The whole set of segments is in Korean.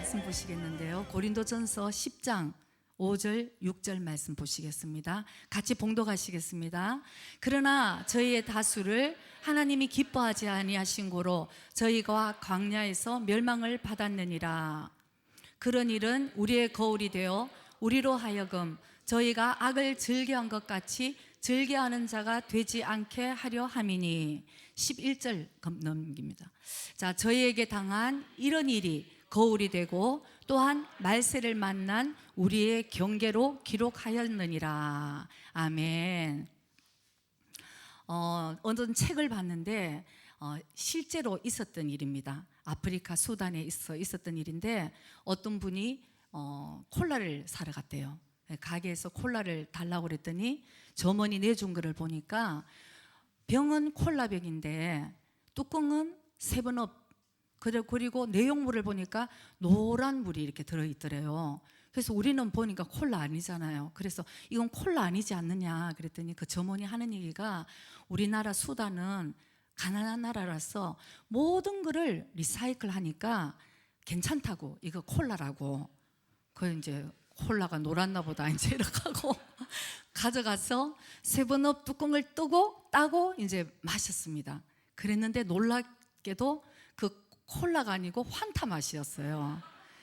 말씀 보시겠는데요. 고린도전서 10장 5절 6절 말씀 보시겠습니다. 같이 봉독하시겠습니다. 그러나 저희의 다수를 하나님이 기뻐하지 아니하신 고로 저희가 광야에서 멸망을 받았느니라. 그런 일은 우리의 거울이 되어 우리로 하여금 저희가 악을 즐겨한 것 같이 즐겨하는 자가 되지 않게 하려 함이니. 11절 넘깁니다. 자, 저희에게 당한 이런 일이 거울이 되고 또한 말세를 만난 우리의 경계로 기록하였느니라. 아멘. 어떤 책을 봤는데 실제로 있었던 일입니다. 아프리카 수단에 있었던 일인데 어떤 분이 콜라를 사러 갔대요. 가게에서 콜라를 달라고 그랬더니 점원이 내준 거를 보니까 병은 콜라병인데 뚜껑은 세븐업, 그리고 내용물을 보니까 노란 물이 이렇게 들어있더래요. 그래서 우리는 보니까 콜라 아니잖아요. 그래서 이건 콜라 아니지 않느냐 그랬더니 그 점원이 하는 얘기가 우리나라 수단은 가난한 나라라서 모든 거를 리사이클 하니까 괜찮다고, 이거 콜라라고. 그 이제 콜라가 노랗나 보다 이제 이렇게 하고 가져가서 세븐업 뚜껑을 따고 이제 마셨습니다. 그랬는데 놀랍게도 그 콜라가 아니고 환타 맛이었어요.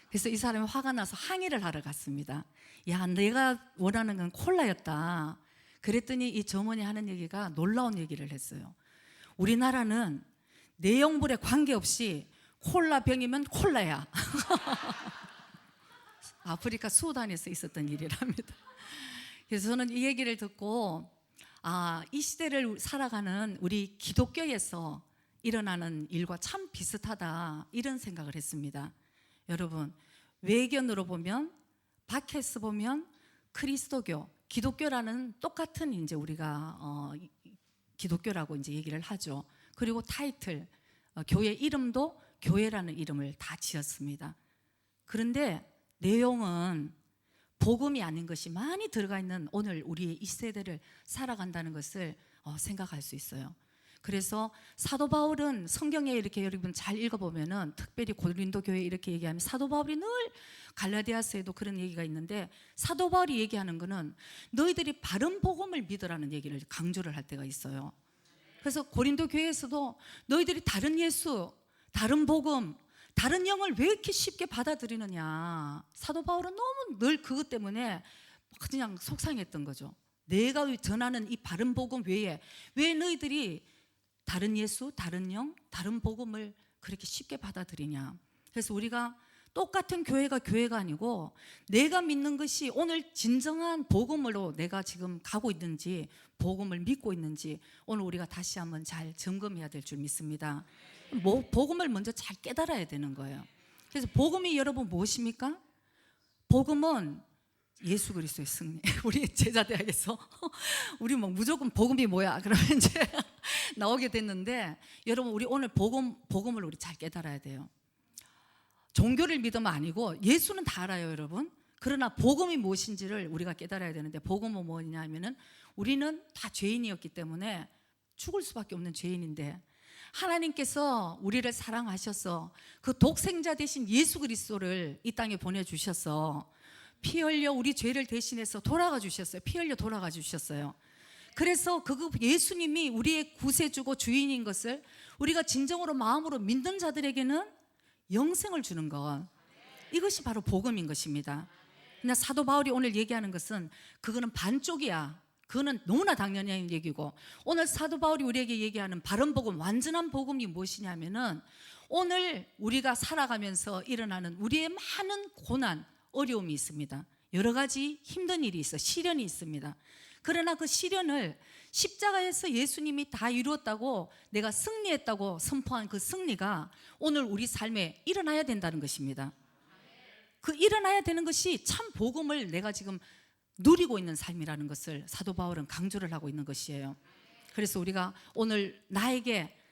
그래서 이 사람이 화가 나서 항의를 하러 갔습니다. 야, 내가 원하는 건 콜라였다. 그랬더니 이 점원이 하는 얘기가 놀라운 얘기를 했어요. 우리나라는 내용물에 관계없이 콜라병이면 콜라야. 아프리카 수단에서 있었던 일이랍니다. 그래서 저는 이 얘기를 듣고 이 시대를 살아가는 우리 기독교에서 일어나는 일과 참 비슷하다, 이런 생각을 했습니다. 여러분, 외견으로 보면, 밖에서 보면 그리스도교, 기독교라는 똑같은 이제 우리가 기독교라고 이제 얘기를 하죠. 그리고 타이틀, 교회 이름도 교회라는 이름을 다 지었습니다. 그런데 내용은 복음이 아닌 것이 많이 들어가 있는 오늘 우리의 이 세대를 살아간다는 것을 생각할 수 있어요. 그래서 사도 바울은 성경에 이렇게 여러분 잘 읽어보면은, 특별히 고린도 교회 이렇게 얘기하면 사도 바울이 늘 갈라디아서에도 그런 얘기가 있는데, 사도 바울이 얘기하는 거는 너희들이 바른 복음을 믿으라는 얘기를 강조를 할 때가 있어요. 그래서 고린도 교회에서도 너희들이 다른 예수, 다른 복음, 다른 영을 왜 이렇게 쉽게 받아들이느냐, 사도 바울은 너무 늘 그것 때문에 그냥 속상했던 거죠. 내가 전하는 이 바른 복음 외에 왜 너희들이 다른 예수, 다른 영, 다른 복음을 그렇게 쉽게 받아들이냐. 그래서 우리가 똑같은 교회가 아니고 내가 믿는 것이 오늘 진정한 복음으로 내가 지금 가고 있는지, 복음을 믿고 있는지 오늘 우리가 다시 한번 잘 점검해야 될 줄 믿습니다. 복음을 먼저 잘 깨달아야 되는 거예요. 그래서 복음이 여러분 무엇입니까? 복음은 예수 그리스도의 승리. 우리 제자대학에서 우리 뭐 무조건 복음이 뭐야 그러면 이제 나오게 됐는데, 여러분 우리 오늘 복음을 우리 잘 깨달아야 돼요. 종교를 믿으면 아니고 예수는 다 알아요, 여러분. 그러나 복음이 무엇인지를 우리가 깨달아야 되는데, 복음은 뭐냐 하면은 우리는 다 죄인이었기 때문에 죽을 수밖에 없는 죄인인데, 하나님께서 우리를 사랑하셔서 그 독생자 대신 예수 그리스도를 이 땅에 보내주셔서 피 흘려 우리 죄를 대신해서 돌아가 주셨어요. 피 흘려 돌아가 주셨어요. 그래서 그 예수님이 우리의 구세주고 주인인 것을 우리가 진정으로 마음으로 믿는 자들에게는 영생을 주는 것, 이것이 바로 복음인 것입니다. 근데 사도 바울이 오늘 얘기하는 것은 그거는 반쪽이야. 그거는 너무나 당연한 얘기고, 오늘 사도 바울이 우리에게 얘기하는 바른 복음, 완전한 복음이 무엇이냐면은 오늘 우리가 살아가면서 일어나는 우리의 많은 고난, 어려움이 있습니다. 여러 가지 힘든 일이 있어, 시련이 있습니다. 그러나 그 시련을 십자가에서 예수님이 다 이루었다고, 내가 승리했다고 선포한 그 승리가 오늘 우리 삶에 일어나야 된다는 것입니다. 그 일어나야 되는 것이 참 복음을 내가 지금 누리고 있는 삶이라는 것을 사도 바울은 강조를 하고 있는 것이에요. 그래서 우리가 오늘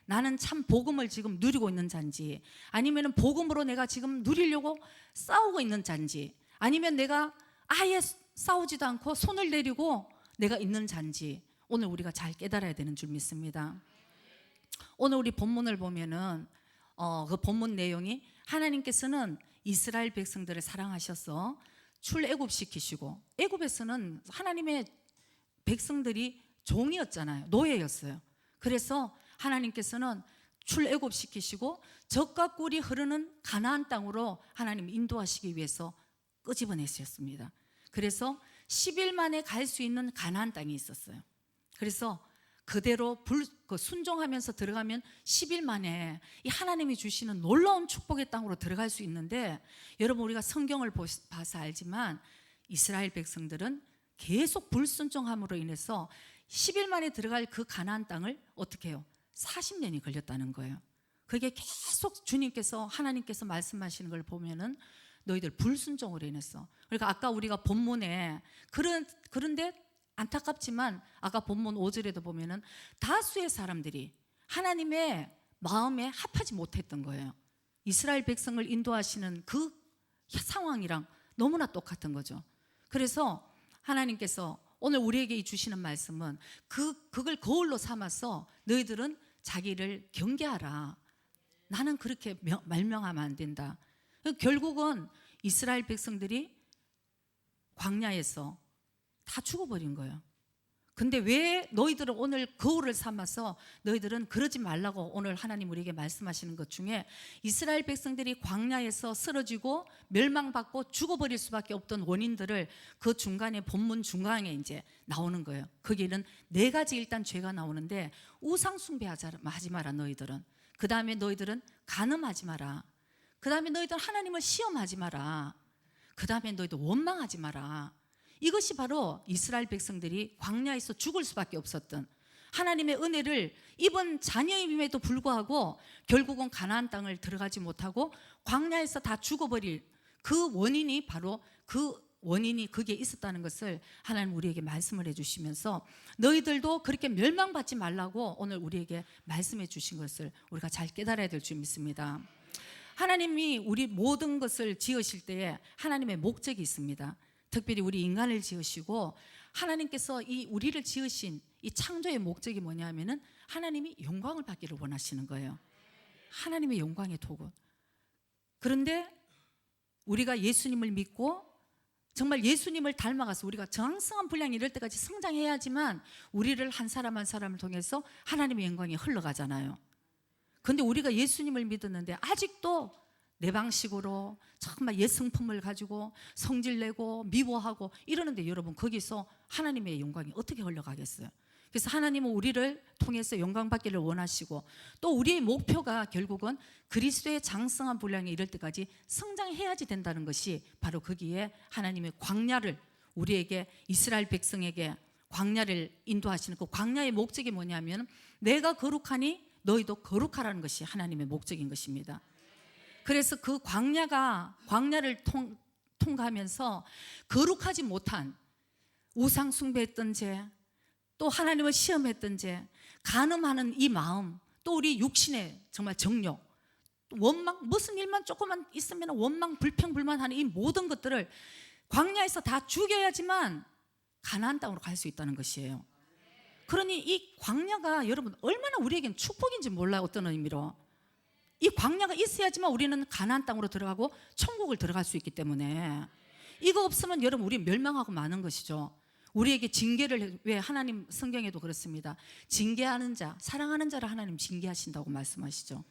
나는 참 복음을 지금 누리고 있는 자인지, 아니면 복음으로 내가 지금 누리려고 싸우고 있는 자인지, 아니면 내가 아예 싸우지도 않고 손을 내리고 내가 있는 자인지 오늘 우리가 잘 깨달아야 되는 줄 믿습니다. 오늘 우리 본문을 보면은 그 본문 내용이 하나님께서는 이스라엘 백성들을 사랑하셔서 출애굽시키시고, 애굽에서는 하나님의 백성들이 종이었잖아요. 노예였어요. 그래서 하나님께서는 출애굽시키시고 젖과 꿀이 흐르는 가나안 땅으로 하나님 인도하시기 위해서 끄집어내셨습니다. 그래서 10일 만에 갈 수 있는 가나안 땅이 있었어요. 그래서 그대로 순종하면서 들어가면 10일 만에 이 하나님이 주시는 놀라운 축복의 땅으로 들어갈 수 있는데, 여러분 우리가 성경을 봐서 알지만 이스라엘 백성들은 계속 불순종함으로 인해서 10일 만에 들어갈 그 가나안 땅을 어떻게 해요? 40년이 걸렸다는 거예요. 그게 계속 주님께서, 하나님께서 말씀하시는 걸 보면은 너희들 불순종으로 인해서. 그러니까 아까 우리가 본문에 그런데 안타깝지만 아까 본문 5절에도 보면은 다수의 사람들이 하나님의 마음에 합하지 못했던 거예요. 이스라엘 백성을 인도하시는 그 상황이랑 너무나 똑같은 거죠. 그래서 하나님께서 오늘 우리에게 주시는 말씀은 그걸 거울로 삼아서 너희들은 자기를 경계하라. 나는 그렇게 말명하면 안 된다. 결국은 이스라엘 백성들이 광야에서 다 죽어버린 거예요. 근데 왜 너희들은 오늘 거울을 삼아서 너희들은 그러지 말라고 오늘 하나님 우리에게 말씀하시는 것 중에, 이스라엘 백성들이 광야에서 쓰러지고 멸망받고 죽어버릴 수밖에 없던 원인들을 그 중간에, 본문 중간에 이제 나오는 거예요. 거기는 4가지 일단 죄가 나오는데, 우상 숭배하지 마라 너희들은. 그 다음에 너희들은 간음하지 마라. 그 다음에 너희들 하나님을 시험하지 마라. 그 다음에 너희들 원망하지 마라. 이것이 바로 이스라엘 백성들이 광야에서 죽을 수밖에 없었던, 하나님의 은혜를 입은 자녀임에도 불구하고 결국은 가나안 땅을 들어가지 못하고 광야에서 다 죽어버릴 그 원인이 바로 거기에 있었다는 것을 하나님 우리에게 말씀을 해주시면서, 너희들도 그렇게 멸망받지 말라고 오늘 우리에게 말씀해 주신 것을 우리가 잘 깨달아야 될 줄 믿습니다. 하나님이 우리 모든 것을 지으실 때에 하나님의 목적이 있습니다. 특별히 우리 인간을 지으시고 하나님께서 이 우리를 지으신 이 창조의 목적이 뭐냐면은 하나님이 영광을 받기를 원하시는 거예요. 하나님의 영광의 도구. 그런데 우리가 예수님을 믿고 정말 예수님을 닮아가서 우리가 정성한 분량이 이럴 때까지 성장해야지만 우리를 한 사람 한 사람을 통해서 하나님의 영광이 흘러가잖아요. 그런데 우리가 예수님을 믿었는데 아직도 내 방식으로 정말 옛 성품을 가지고 성질내고 미워하고 이러는데, 여러분 거기서 하나님의 영광이 어떻게 흘러가겠어요? 그래서 하나님은 우리를 통해서 영광 받기를 원하시고, 또 우리의 목표가 결국은 그리스도의 장성한 분량에 이를 때까지 성장해야지 된다는 것이 바로 거기에 하나님의 광야를, 우리에게 이스라엘 백성에게 광야를 인도하시는 그 광야의 목적이 뭐냐면, 내가 거룩하니 너희도 거룩하라는 것이 하나님의 목적인 것입니다. 그래서 그 광야를 통과하면서 거룩하지 못한 우상 숭배했던 죄, 또 하나님을 시험했던 죄, 간음하는 이 마음, 또 우리 육신의 정말 정욕, 원망, 무슨 일만 조금만 있으면 원망, 불평불만하는 이 모든 것들을 광야에서 다 죽여야지만 가나안 땅으로 갈 수 있다는 것이에요. 그러니 이 광야가 여러분 얼마나 우리에겐 축복인지 몰라요. 어떤 의미로 이 광야가 있어야지만 우리는 가나안 땅으로 들어가고 천국을 들어갈 수 있기 때문에, 이거 없으면 여러분 우리 멸망하고 마는 것이죠. 우리에게 징계를, 왜 하나님 성경에도 그렇습니다. 징계하는 자, 사랑하는 자를 하나님 징계하신다고 말씀하시죠.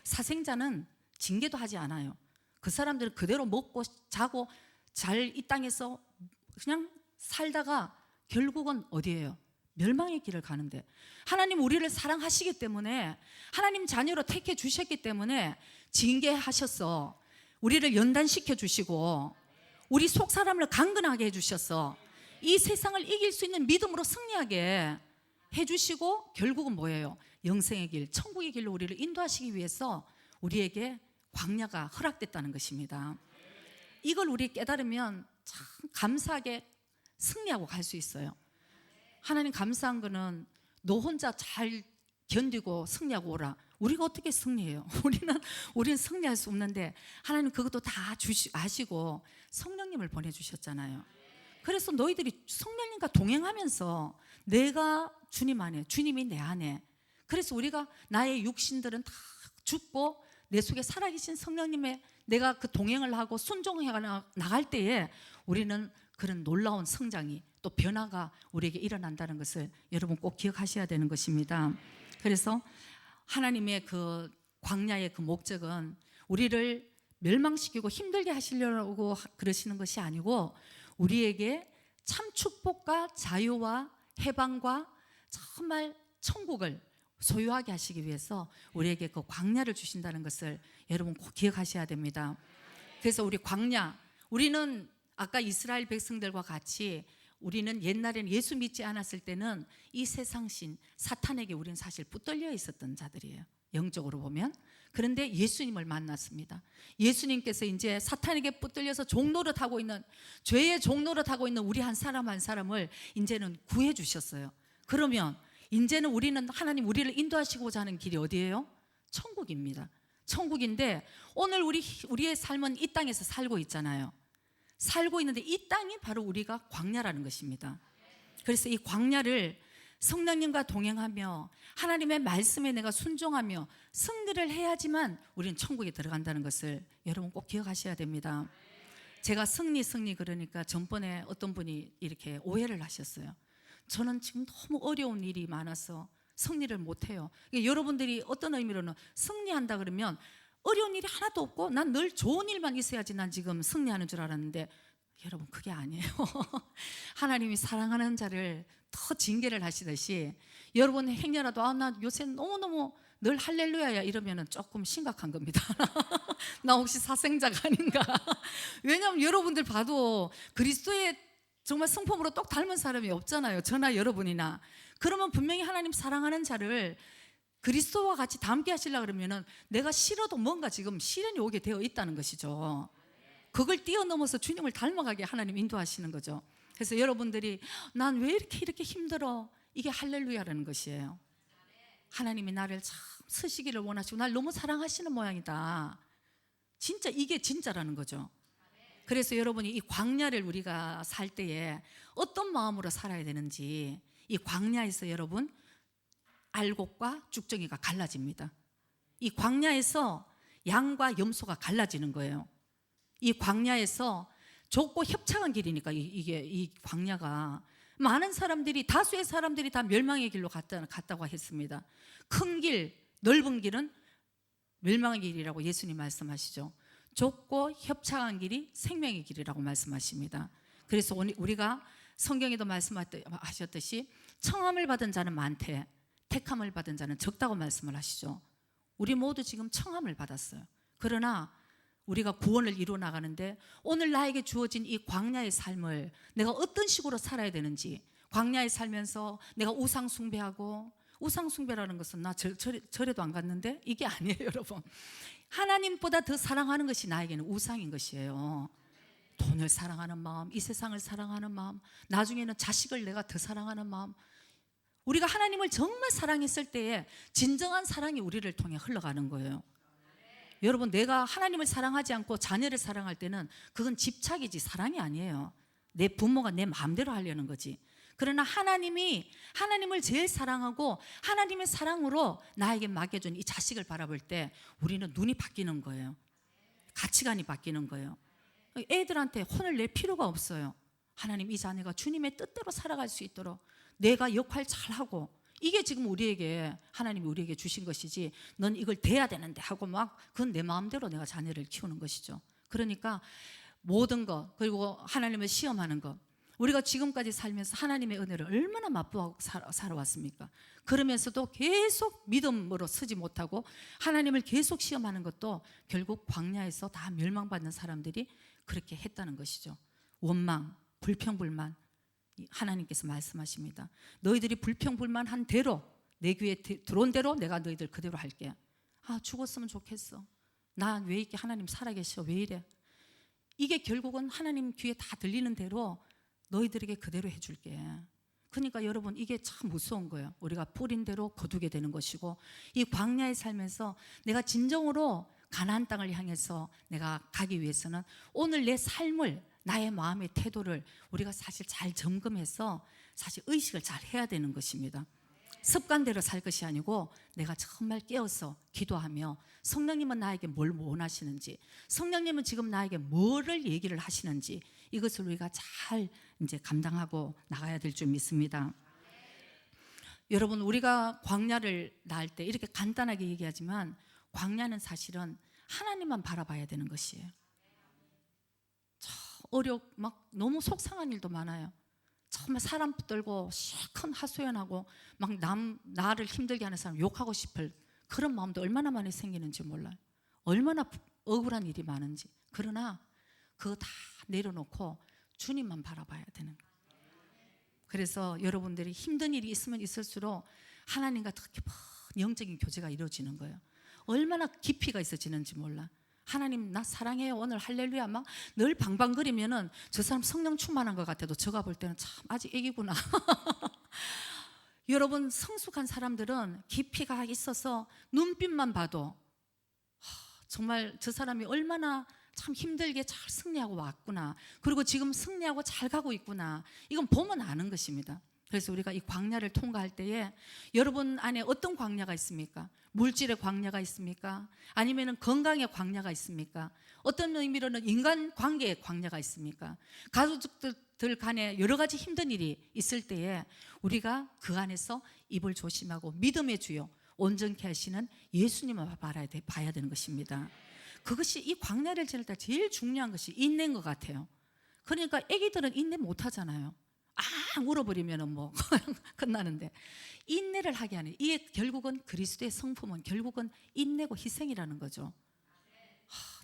사생자는 징계도 하지 않아요. 그 사람들은 그대로 먹고 자고 잘 이 땅에서 그냥 살다가 결국은 어디예요? 멸망의 길을 가는데, 하나님 우리를 사랑하시기 때문에, 하나님 자녀로 택해 주셨기 때문에 징계하셔서 우리를 연단시켜 주시고 우리 속 사람을 강건하게 해주셔서 이 세상을 이길 수 있는 믿음으로 승리하게 해주시고, 결국은 뭐예요? 영생의 길, 천국의 길로 우리를 인도하시기 위해서 우리에게 광야가 허락됐다는 것입니다. 이걸 우리 깨달으면 참 감사하게 승리하고 갈 수 있어요. 하나님 감사한 거는 너 혼자 잘 견디고 승리하고 오라. 우리가 어떻게 승리해요? 우리는 승리할 수 없는데 하나님 그것도 다 아시고 성령님을 보내주셨잖아요. 그래서 너희들이 성령님과 동행하면서 내가 주님 안에, 주님이 내 안에, 그래서 우리가 나의 육신들은 다 죽고 내 속에 살아계신 성령님의 내가 그 동행을 하고 순종해 나갈 때에 우리는 그런 놀라운 성장이 또 변화가 우리에게 일어난다는 것을 여러분 꼭 기억하셔야 되는 것입니다. 그래서 하나님의 그 광야의 그 목적은 우리를 멸망시키고 힘들게 하시려고 그러시는 것이 아니고 우리에게 참 축복과 자유와 해방과 정말 천국을 소유하게 하시기 위해서 우리에게 그 광야를 주신다는 것을 여러분 꼭 기억하셔야 됩니다. 그래서 우리 광야, 우리는 아까 이스라엘 백성들과 같이 우리는 옛날에는 예수 믿지 않았을 때는 이 세상신 사탄에게 우리는 사실 붙들려 있었던 자들이에요, 영적으로 보면. 그런데 예수님을 만났습니다. 예수님께서 이제 사탄에게 붙들려서 종노릇하고 있는, 죄의 종노릇하고 있는 우리 한 사람 한 사람을 이제는 구해 주셨어요. 그러면 이제는 우리는 하나님 우리를 인도하시고자 하는 길이 어디예요? 천국입니다. 천국인데 오늘 우리의 삶은 이 땅에서 살고 있잖아요. 살고 있는데 이 땅이 바로 우리가 광야라는 것입니다. 그래서 이 광야를 성령님과 동행하며 하나님의 말씀에 내가 순종하며 승리를 해야지만 우리는 천국에 들어간다는 것을 여러분 꼭 기억하셔야 됩니다. 제가 승리 그러니까 전번에 어떤 분이 이렇게 오해를 하셨어요. 저는 지금 너무 어려운 일이 많아서 승리를 못해요. 여러분들이 어떤 의미로는 승리한다 그러면 어려운 일이 하나도 없고 난 늘 좋은 일만 있어야지 난 지금 승리하는 줄 알았는데 여러분 그게 아니에요. 하나님이 사랑하는 자를 더 징계를 하시듯이 여러분 행여라도 나 요새 너무너무 늘 할렐루야야 이러면 조금 심각한 겁니다. 나 혹시 사생자가 아닌가. 왜냐하면 여러분들 봐도 그리스도의 정말 성품으로 똑 닮은 사람이 없잖아요, 저나 여러분이나. 그러면 분명히 하나님 사랑하는 자를 그리스도와 같이 닮게 하시려고 그러면 내가 싫어도 뭔가 지금 시련이 오게 되어 있다는 것이죠. 그걸 뛰어넘어서 주님을 닮아가게 하나님 인도하시는 거죠. 그래서 여러분들이 난 왜 이렇게 힘들어, 이게 할렐루야라는 것이에요. 하나님이 나를 참 쓰시기를 원하시고 날 너무 사랑하시는 모양이다. 진짜 이게 진짜라는 거죠. 그래서 여러분이 이 광야를 우리가 살 때에 어떤 마음으로 살아야 되는지, 이 광야에서 여러분 알곡과 쭉정이가 갈라집니다. 이 광야에서 양과 염소가 갈라지는 거예요. 이 광야에서 좁고 협착한 길이니까 이 광야가 많은 사람들이, 다수의 사람들이 다 멸망의 길로 갔다고 했습니다. 큰 길, 넓은 길은 멸망의 길이라고 예수님 말씀하시죠. 좁고 협착한 길이 생명의 길이라고 말씀하십니다. 그래서 우리가 성경에도 말씀하셨듯이 청함을 받은 자는 많되 택함을 받은 자는 적다고 말씀을 하시죠. 우리 모두 지금 청함을 받았어요. 그러나 우리가 구원을 이루어 나가는데 오늘 나에게 주어진 이 광야의 삶을 내가 어떤 식으로 살아야 되는지, 광야에 살면서 내가 우상 숭배하고, 우상 숭배라는 것은 나 절에도 안 갔는데 이게 아니에요, 여러분. 하나님보다 더 사랑하는 것이 나에게는 우상인 것이에요. 돈을 사랑하는 마음, 이 세상을 사랑하는 마음, 나중에는 자식을 내가 더 사랑하는 마음. 우리가 하나님을 정말 사랑했을 때에 진정한 사랑이 우리를 통해 흘러가는 거예요. 여러분, 내가 하나님을 사랑하지 않고 자녀를 사랑할 때는 그건 집착이지 사랑이 아니에요. 내 부모가 내 마음대로 하려는 거지. 그러나 하나님을 제일 사랑하고 하나님의 사랑으로 나에게 맡겨준 이 자식을 바라볼 때 우리는 눈이 바뀌는 거예요. 가치관이 바뀌는 거예요. 애들한테 혼을 낼 필요가 없어요. 하나님, 이 자녀가 주님의 뜻대로 살아갈 수 있도록 내가 역할 잘하고, 이게 지금 하나님이 우리에게 주신 것이지 넌 이걸 돼야 되는데 하고 막 그건 내 마음대로 내가 자녀를 키우는 것이죠. 그러니까 모든 것, 그리고 하나님을 시험하는 것, 우리가 지금까지 살면서 하나님의 은혜를 얼마나 맛보고 살아왔습니까? 그러면서도 계속 믿음으로 서지 못하고 하나님을 계속 시험하는 것도 결국 광야에서 다 멸망받는 사람들이 그렇게 했다는 것이죠. 원망, 불평불만. 하나님께서 말씀하십니다. 너희들이 불평불만한 대로, 내 귀에 들어온 대로 내가 너희들 그대로 할게. 죽었으면 좋겠어. 나 왜 이렇게 하나님 살아계셔? 왜 이래? 이게 결국은 하나님 귀에 다 들리는 대로 너희들에게 그대로 해줄게. 그러니까 여러분, 이게 참 무서운 거예요. 우리가 뿌린 대로 거두게 되는 것이고, 이 광야에 살면서 내가 진정으로 가나안 땅을 향해서 내가 가기 위해서는 오늘 내 삶을, 나의 마음의 태도를 우리가 사실 잘 점검해서 사실 의식을 잘 해야 되는 것입니다. 습관대로 살 것이 아니고 내가 정말 깨어서 기도하며 성령님은 나에게 뭘 원하시는지, 성령님은 지금 나에게 뭐를 얘기를 하시는지 이것을 우리가 잘 이제 감당하고 나가야 될 줄 믿습니다. 여러분, 우리가 광야를 나갈 때 이렇게 간단하게 얘기하지만 광야는 사실은 하나님만 바라봐야 되는 것이에요. 막 너무 속상한 일도 많아요. 정말 사람 붙들고 시큰 하소연하고 막 나를 힘들게 하는 사람 욕하고 싶을 그런 마음도 얼마나 많이 생기는지 몰라요. 얼마나 억울한 일이 많은지. 그러나 그거 다 내려놓고 주님만 바라봐야 되는 거예요. 그래서 여러분들이 힘든 일이 있으면 있을수록 하나님과 특히 영적인 교제가 이루어지는 거예요. 얼마나 깊이가 있어지는지 몰라. 하나님 나 사랑해요 오늘 할렐루야 막 늘 방방거리면은 저 사람 성령 충만한 것 같아도 제가 볼 때는 참 아직 애기구나. 여러분, 성숙한 사람들은 깊이가 있어서 눈빛만 봐도 정말 저 사람이 얼마나 참 힘들게 잘 승리하고 왔구나, 그리고 지금 승리하고 잘 가고 있구나, 이건 보면 아는 것입니다. 그래서 우리가 이 광야를 통과할 때에 여러분 안에 어떤 광야가 있습니까? 물질의 광야가 있습니까? 아니면 건강의 광야가 있습니까? 어떤 의미로는 인간 관계의 광야가 있습니까? 가족들 간에 여러 가지 힘든 일이 있을 때에 우리가 그 안에서 입을 조심하고 믿음의 주요 온전케 하시는 예수님을 봐야 되는 것입니다. 그것이 이 광야를 지날 때 제일 중요한 것이 인내인 것 같아요. 그러니까 아기들은 인내 못 하잖아요. 울어버리면 뭐 끝나는데 인내를 하게 하는, 이게 결국은 그리스도의 성품은 결국은 인내고 희생이라는 거죠.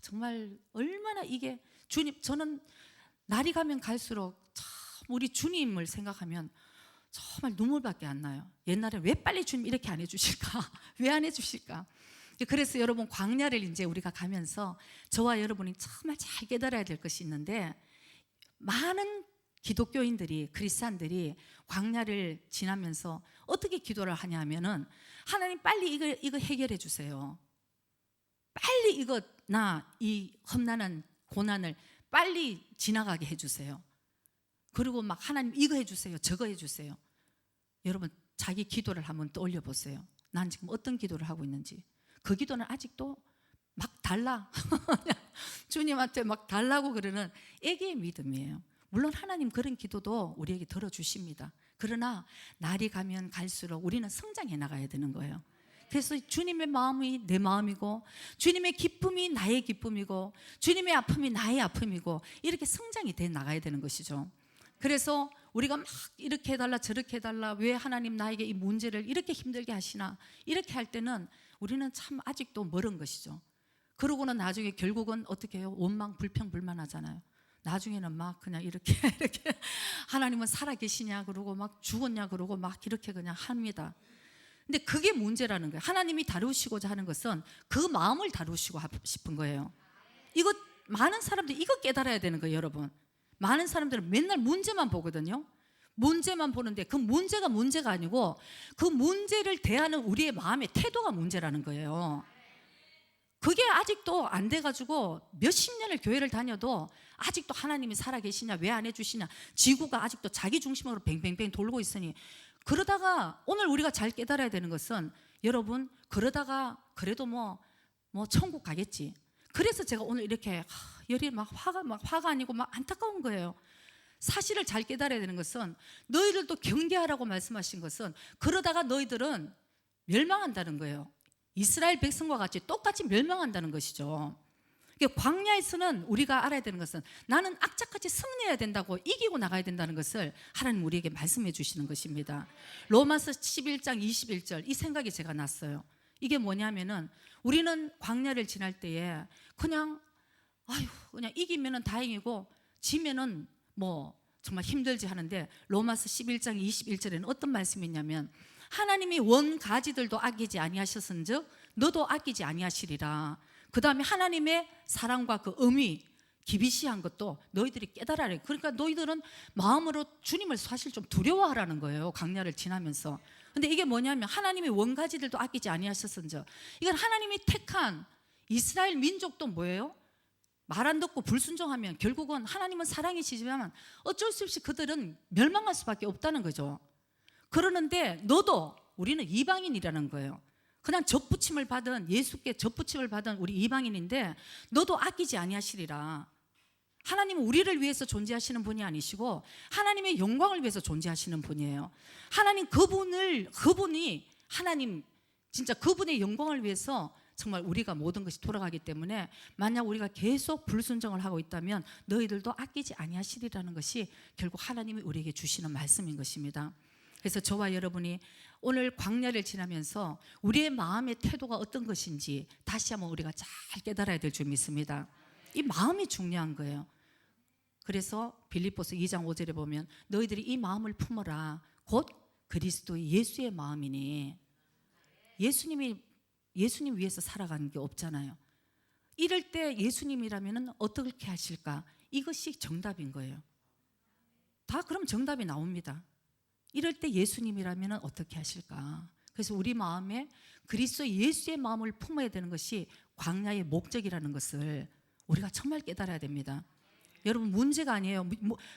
정말 얼마나 이게 주님, 저는 날이 가면 갈수록 참 우리 주님을 생각하면 정말 눈물밖에 안 나요. 옛날에 왜 빨리 주님 이렇게 안 해주실까? 왜 안 해주실까? 그래서 여러분, 광야를 이제 우리가 가면서 저와 여러분이 정말 잘 깨달아야 될 것이 있는데, 많은 기독교인들이, 크리스찬들이 광야를 지나면서 어떻게 기도를 하냐 하면은 하나님 빨리 이거 해결해 주세요. 빨리 이거 이 험난한 고난을 빨리 지나가게 해주세요. 그리고 막 하나님 이거 해주세요, 저거 해주세요. 여러분, 자기 기도를 한번 떠올려 보세요. 난 지금 어떤 기도를 하고 있는지. 그 기도는 아직도 막 달라. 주님한테 막 달라고 그러는 애기의 믿음이에요. 물론 하나님 그런 기도도 우리에게 들어주십니다. 그러나 날이 가면 갈수록 우리는 성장해 나가야 되는 거예요. 그래서 주님의 마음이 내 마음이고, 주님의 기쁨이 나의 기쁨이고, 주님의 아픔이 나의 아픔이고, 이렇게 성장이 돼 나가야 되는 것이죠. 그래서 우리가 막 이렇게 해달라 저렇게 해달라, 왜 하나님 나에게 이 문제를 이렇게 힘들게 하시나, 이렇게 할 때는 우리는 참 아직도 멀은 것이죠. 그러고는 나중에 결국은 어떻게 해요? 원망 불평 불만하잖아요. 나중에는 막 그냥 이렇게 하나님은 살아계시냐 그러고 막 죽었냐 그러고 막 이렇게 그냥 합니다. 근데 그게 문제라는 거예요. 하나님이 다루시고자 하는 것은 그 마음을 다루시고 싶은 거예요. 이거 많은 사람들이 이거 깨달아야 되는 거예요, 여러분. 많은 사람들은 맨날 문제만 보거든요. 문제만 보는데 그 문제가 문제가 아니고 그 문제를 대하는 우리의 마음의 태도가 문제라는 거예요. 그게 아직도 안 돼가지고 몇십 년을 교회를 다녀도 아직도 하나님이 살아계시냐, 왜 안 해주시냐, 지구가 아직도 자기 중심으로 뱅뱅뱅 돌고 있으니, 그러다가 오늘 우리가 잘 깨달아야 되는 것은, 여러분, 그러다가 그래도 뭐 천국 가겠지. 그래서 제가 오늘 이렇게 열이 막 화가 아니고 막 안타까운 거예요. 사실을 잘 깨달아야 되는 것은, 너희들도 경계하라고 말씀하신 것은, 그러다가 너희들은 멸망한다는 거예요. 이스라엘 백성과 같이 똑같이 멸망한다는 것이죠. 광야에서는 우리가 알아야 되는 것은, 나는 악착같이 승리해야 된다고, 이기고 나가야 된다는 것을 하나님 우리에게 말씀해 주시는 것입니다. 로마서 11장 21절, 이 생각이 제가 났어요. 이게 뭐냐면은, 우리는 광야를 지날 때에 그냥 이기면은 다행이고 지면은 뭐 정말 힘들지 하는데, 로마서 11장 21절에는 어떤 말씀이 있냐면, 하나님이 원 가지들도 아끼지 아니하셨은즉 너도 아끼지 아니하시리라. 그 다음에 하나님의 사랑과 그 의미, 기비시한 것도 너희들이 깨달아라. 그러니까 너희들은 마음으로 주님을 사실 좀 두려워하라는 거예요, 광야를 지나면서. 근데 이게 뭐냐면, 하나님의 원가지들도 아끼지 아니하셨은즉, 이건 하나님이 택한 이스라엘 민족도 뭐예요? 말 안 듣고 불순종하면 결국은, 하나님은 사랑이시지만 어쩔 수 없이 그들은 멸망할 수밖에 없다는 거죠. 그러는데 너도 우리는 이방인이라는 거예요. 그냥 접붙임을 받은, 예수께 접붙임을 받은 우리 이방인인데 너도 아끼지 아니하시리라. 하나님은 우리를 위해서 존재하시는 분이 아니시고 하나님의 영광을 위해서 존재하시는 분이에요. 하나님 그분이 하나님 진짜 그분의 영광을 위해서 정말 우리가 모든 것이 돌아가기 때문에 만약 우리가 계속 불순종을 하고 있다면 너희들도 아끼지 아니하시리라는 것이 결국 하나님이 우리에게 주시는 말씀인 것입니다. 그래서 저와 여러분이 오늘 광야를 지나면서 우리의 마음의 태도가 어떤 것인지 다시 한번 우리가 잘 깨달아야 될 줄 믿습니다. 이 마음이 중요한 거예요. 그래서 빌립보서 2장 5절에 보면 너희들이 이 마음을 품어라. 곧 그리스도의 예수의 마음이니. 예수님 위해서 살아가는 게 없잖아요. 이럴 때 예수님이라면 어떻게 하실까? 이것이 정답인 거예요. 다 그럼 정답이 나옵니다. 이럴 때 예수님이라면 어떻게 하실까? 그래서 우리 마음에 그리스도 예수의 마음을 품어야 되는 것이 광야의 목적이라는 것을 우리가 정말 깨달아야 됩니다. 여러분, 문제가 아니에요.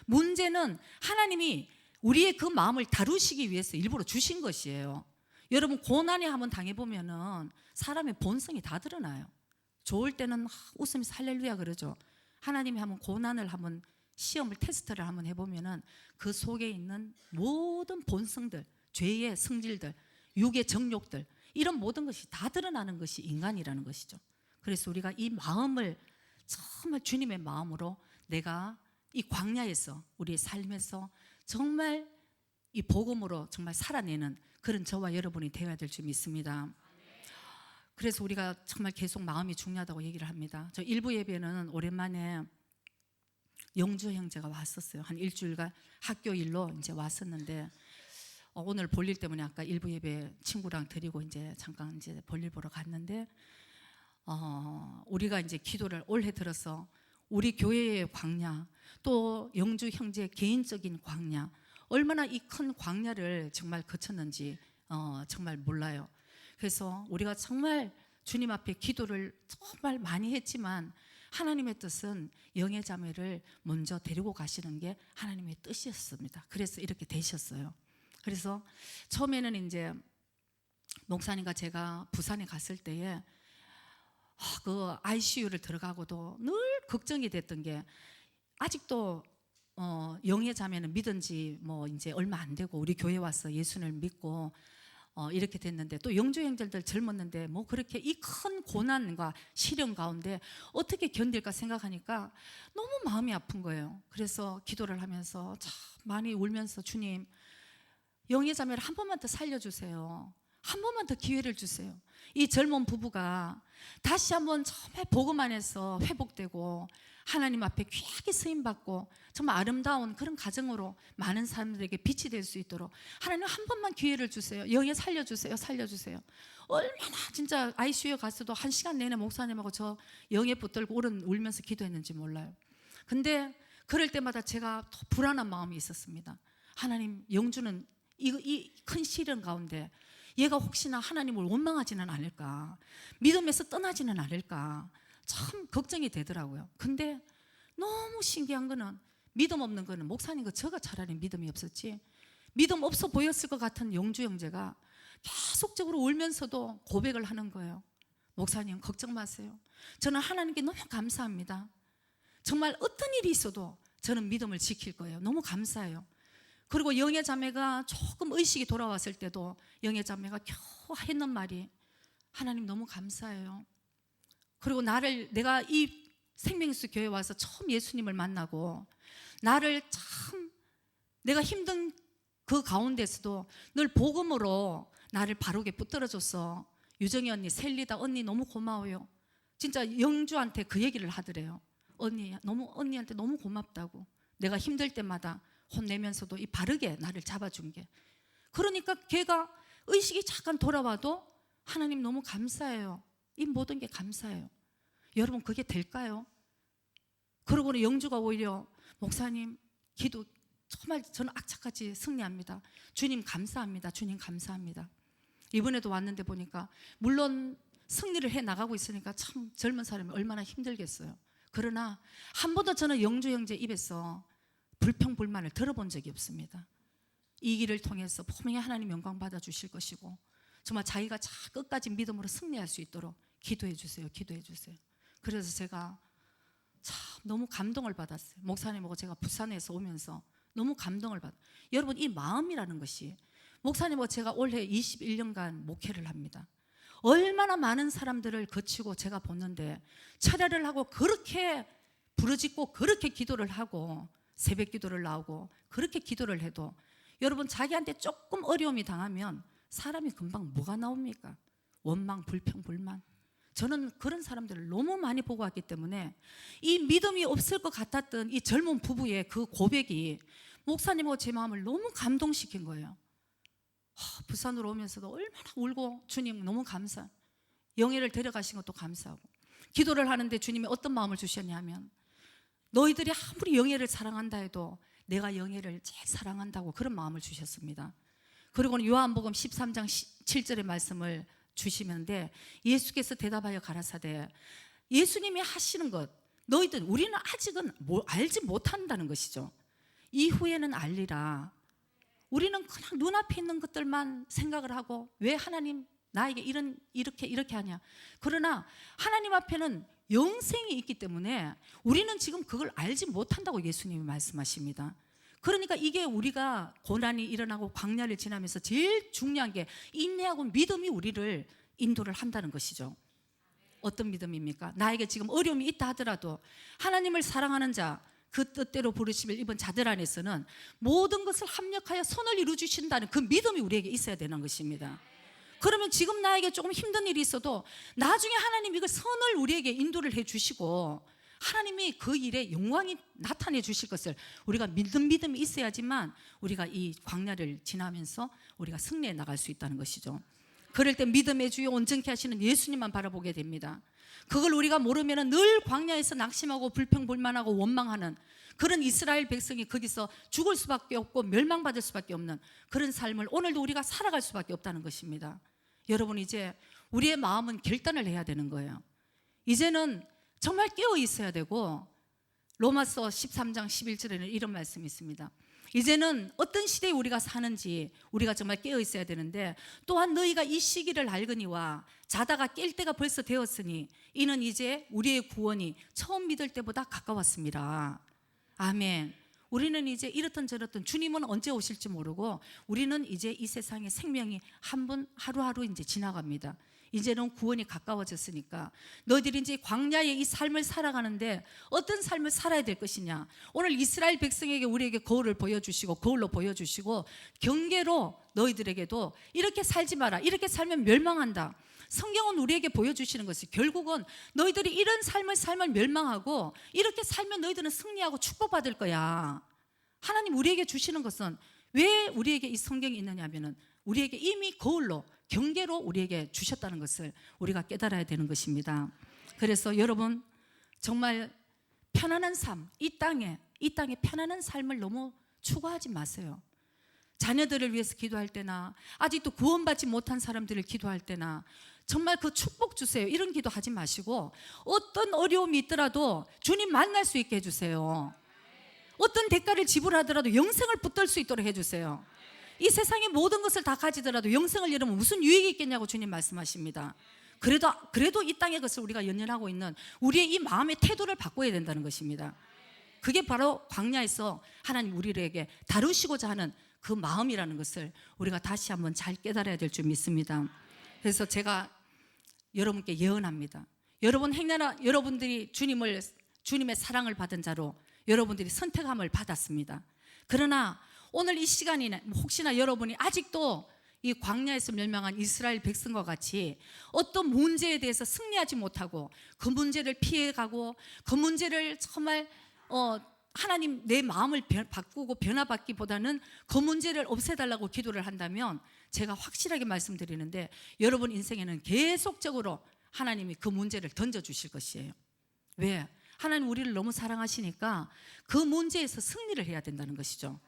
문제는 하나님이 우리의 그 마음을 다루시기 위해서 일부러 주신 것이에요. 여러분, 고난에 한번 당해보면은 사람의 본성이 다 드러나요. 좋을 때는 웃으면서 할렐루야 그러죠. 하나님이 한번 고난을 한번 시험을 테스트를 한번 해보면은 그 속에 있는 모든 본성들, 죄의 성질들, 육의 정욕들, 이런 모든 것이 다 드러나는 것이 인간이라는 것이죠. 그래서 우리가 이 마음을 정말 주님의 마음으로 내가 이 광야에서 우리의 삶에서 정말 이 복음으로 정말 살아내는 그런 저와 여러분이 되어야 될 줄 믿습니다. 그래서 우리가 정말 계속 마음이 중요하다고 얘기를 합니다. 저 일부 예배는 오랜만에 영주 형제가 왔었어요. 한 일주일간 학교 일로 이제 왔었는데 오늘 볼일 때문에 아까 일부 예배 친구랑 드리고 이제 잠깐 이제 볼일 보러 갔는데 우리가 이제 기도를 올해 들어서 우리 교회의 광야 또 영주 형제 개인적인 광야 얼마나 이 큰 광야를 정말 거쳤는지 정말 몰라요. 그래서 우리가 정말 주님 앞에 기도를 정말 많이 했지만 하나님의 뜻은 영의 자매를 먼저 데리고 가시는 게 하나님의 뜻이었습니다. 그래서 이렇게 되셨어요. 그래서 처음에는 이제 목사님과 제가 부산에 갔을 때에 그 ICU를 들어가고도 늘 걱정이 됐던 게 아직도 영의 자매는 믿은 지 뭐 이제 얼마 안 되고 우리 교회 와서 예수를 믿고 이렇게 됐는데 또 영주 형제들 젊었는데 뭐 그렇게 이 큰 고난과 시련 가운데 어떻게 견딜까 생각하니까 너무 마음이 아픈 거예요. 그래서 기도를 하면서 참 많이 울면서 주님 영의 자매를 한 번만 더 살려주세요. 한 번만 더 기회를 주세요. 이 젊은 부부가 다시 한번 처음에 복음 안에서 회복되고 하나님 앞에 귀하게 쓰임받고 정말 아름다운 그런 가정으로 많은 사람들에게 빛이 될 수 있도록 하나님 한 번만 기회를 주세요. 영에 살려주세요. 살려주세요. 얼마나 진짜 ICU에 갔어도 1시간 내내 목사님하고 저 영에 붙들고 울면서 기도했는지 몰라요. 근데 그럴 때마다 제가 더 불안한 마음이 있었습니다. 하나님, 영주는 이 큰 시련 가운데 얘가 혹시나 하나님을 원망하지는 않을까, 믿음에서 떠나지는 않을까 참 걱정이 되더라고요. 근데 너무 신기한 거는 믿음 없는 거는 목사님과 저가 차라리 믿음이 없었지 믿음 없어 보였을 것 같은 영주 형제가 계속적으로 울면서도 고백을 하는 거예요. 목사님 걱정 마세요. 저는 하나님께 너무 감사합니다. 정말 어떤 일이 있어도 저는 믿음을 지킬 거예요. 너무 감사해요. 그리고 영의 자매가 조금 의식이 돌아왔을 때도 영의 자매가 겨우 했는 말이 하나님 너무 감사해요. 그리고 내가 이 생명수 교회 와서 처음 예수님을 만나고 나를 참 내가 힘든 그 가운데서도 늘 복음으로 나를 바르게 붙들어줘서 유정이 언니, 셀리다 언니 너무 고마워요. 진짜 영주한테 그 얘기를 하더래요. 언니한테 너무 고맙다고. 내가 힘들 때마다 혼내면서도 이 바르게 나를 잡아준 게. 그러니까 걔가 의식이 잠깐 돌아와도 하나님 너무 감사해요. 이 모든 게 감사해요. 여러분 그게 될까요? 그러고는 영주가 오히려 목사님 기도 정말 저는 악착같이 승리합니다. 주님 감사합니다. 주님 감사합니다. 이번에도 왔는데 보니까 물론 승리를 해 나가고 있으니까 참 젊은 사람이 얼마나 힘들겠어요. 그러나 한 번도 저는 영주 형제 입에서 불평불만을 들어본 적이 없습니다. 이 길을 통해서 분명히 하나님 영광 받아 주실 것이고 정말 자기가 끝까지 믿음으로 승리할 수 있도록 기도해 주세요. 기도해 주세요. 그래서 제가 참 너무 감동을 받았어요. 목사님하고 제가 부산에서 오면서 너무 감동을 받아요. 여러분, 이 마음이라는 것이, 목사님하고 제가 올해 21년간 목회를 합니다. 얼마나 많은 사람들을 거치고 제가 보는데, 철야를 하고 그렇게 부르짖고 그렇게 기도를 하고 새벽 기도를 나오고 그렇게 기도를 해도 여러분, 자기한테 조금 어려움이 당하면 사람이 금방 뭐가 나옵니까? 원망, 불평, 불만. 저는 그런 사람들을 너무 많이 보고 왔기 때문에 이 믿음이 없을 것 같았던 이 젊은 부부의 그 고백이 목사님하고 제 마음을 너무 감동시킨 거예요. 부산으로 오면서도 얼마나 울고, 주님 너무 감사, 영예를 데려가신 것도 감사하고, 기도를 하는데 주님이 어떤 마음을 주셨냐면, 너희들이 아무리 영예를 사랑한다 해도 내가 영예를 제일 사랑한다고 그런 마음을 주셨습니다. 그리고는 요한복음 13장 7절의 말씀을 주시는데, 예수께서 대답하여 가라사대, 예수님이 하시는 것, 너희들, 우리는 아직은 알지 못한다는 것이죠. 이후에는 알리라. 우리는 그냥 눈앞에 있는 것들만 생각을 하고, 왜 하나님 나에게 이렇게 하냐. 그러나 하나님 앞에는 영생이 있기 때문에 우리는 지금 그걸 알지 못한다고 예수님이 말씀하십니다. 그러니까 이게 우리가 고난이 일어나고 광야를 지나면서 제일 중요한 게 인내하고 믿음이 우리를 인도를 한다는 것이죠. 어떤 믿음입니까? 나에게 지금 어려움이 있다 하더라도 하나님을 사랑하는 자, 그 뜻대로 부르심을 입은 자들 안에서는 모든 것을 합력하여 선을 이루어주신다는 그 믿음이 우리에게 있어야 되는 것입니다. 그러면 지금 나에게 조금 힘든 일이 있어도 나중에 하나님이 이걸 선을 우리에게 인도를 해 주시고 하나님이 그 일에 영광이 나타내 주실 것을 우리가 믿음이 있어야지만 우리가 이 광야를 지나면서 우리가 승리해 나갈 수 있다는 것이죠. 그럴 때 믿음의 주요 온전케 하시는 예수님만 바라보게 됩니다. 그걸 우리가 모르면 늘 광야에서 낙심하고 불평불만하고 원망하는 그런 이스라엘 백성이 거기서 죽을 수밖에 없고 멸망받을 수밖에 없는 그런 삶을 오늘도 우리가 살아갈 수밖에 없다는 것입니다. 여러분, 이제 우리의 마음은 결단을 해야 되는 거예요. 이제는 정말 깨어 있어야 되고, 로마서 13장 11절에는 이런 말씀이 있습니다. 이제는 어떤 시대에 우리가 사는지 우리가 정말 깨어 있어야 되는데, 또한 너희가 이 시기를 알거니와 자다가 깰 때가 벌써 되었으니 이는 이제 우리의 구원이 처음 믿을 때보다 가까웠습니다. 아멘. 우리는 이제 이렇든 저렇든 주님은 언제 오실지 모르고 우리는 이제 이 세상의 생명이 한 분 하루하루 이제 지나갑니다. 이제는 구원이 가까워졌으니까 너희들이 이제 광야의 이 삶을 살아가는데 어떤 삶을 살아야 될 것이냐. 오늘 이스라엘 백성에게 우리에게 거울을 보여주시고 거울로 보여주시고 경계로 너희들에게도 이렇게 살지 마라, 이렇게 살면 멸망한다. 성경은 우리에게 보여주시는 것이 결국은 너희들이 이런 삶을 살면 멸망하고 이렇게 살면 너희들은 승리하고 축복받을 거야. 하나님 우리에게 주시는 것은 왜 우리에게 이 성경이 있느냐 하면은 우리에게 이미 거울로 경계로 우리에게 주셨다는 것을 우리가 깨달아야 되는 것입니다. 그래서 여러분 정말 편안한 삶, 이 땅에 편안한 삶을 너무 추구하지 마세요. 자녀들을 위해서 기도할 때나 아직도 구원받지 못한 사람들을 기도할 때나 정말 그 축복 주세요, 이런 기도 하지 마시고 어떤 어려움이 있더라도 주님 만날 수 있게 해주세요. 어떤 대가를 지불하더라도 영생을 붙들 수 있도록 해주세요. 이 세상의 모든 것을 다 가지더라도 영생을 잃으면 무슨 유익이 있겠냐고 주님 말씀하십니다. 그래도 이 땅의 것을 우리가 연연하고 있는 우리의 이 마음의 태도를 바꿔야 된다는 것입니다. 그게 바로 광야에서 하나님 우리에게 다루시고자 하는 그 마음이라는 것을 우리가 다시 한번 잘 깨달아야 될 줄 믿습니다. 그래서 제가 여러분께 예언합니다. 여러분들이 주님의 사랑을 받은 자로 여러분들이 선택함을 받았습니다. 그러나 오늘 이 시간이나 혹시나 여러분이 아직도 이 광야에서 멸망한 이스라엘 백성과 같이 어떤 문제에 대해서 승리하지 못하고 그 문제를 피해가고 그 문제를 정말 하나님 내 마음을 바꾸고 변화받기보다는 그 문제를 없애달라고 기도를 한다면 제가 확실하게 말씀드리는데 여러분 인생에는 계속적으로 하나님이 그 문제를 던져주실 것이에요. 왜? 하나님 우리를 너무 사랑하시니까 그 문제에서 승리를 해야 된다는 것이죠.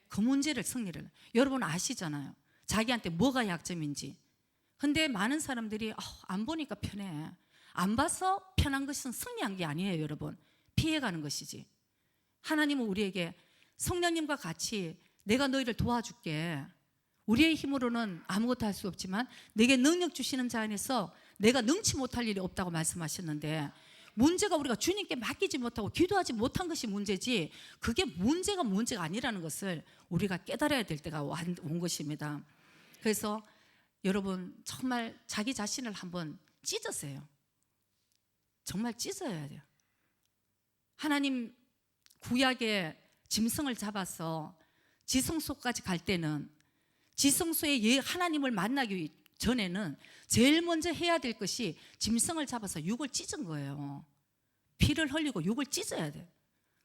그 문제를 승리를. 여러분 아시잖아요. 자기한테 뭐가 약점인지. 근데 많은 사람들이 안 보니까 편해. 안 봐서 편한 것은 승리한 게 아니에요, 여러분. 피해가는 것이지. 하나님은 우리에게 성령님과 같이 내가 너희를 도와줄게. 우리의 힘으로는 아무것도 할 수 없지만 내게 능력 주시는 자 안에서 내가 능치 못할 일이 없다고 말씀하셨는데, 문제가 우리가 주님께 맡기지 못하고 기도하지 못한 것이 문제지, 그게 문제가 아니라는 것을 우리가 깨달아야 될 때가 온 것입니다. 그래서 여러분 정말 자기 자신을 한번 찢으세요. 정말 찢어야 돼요. 하나님 구약의 짐승을 잡아서 지성소까지 갈 때는, 지성소에 하나님을 만나기 전에는 제일 먼저 해야 될 것이 짐승을 잡아서 육을 찢은 거예요. 피를 흘리고 육을 찢어야 돼요.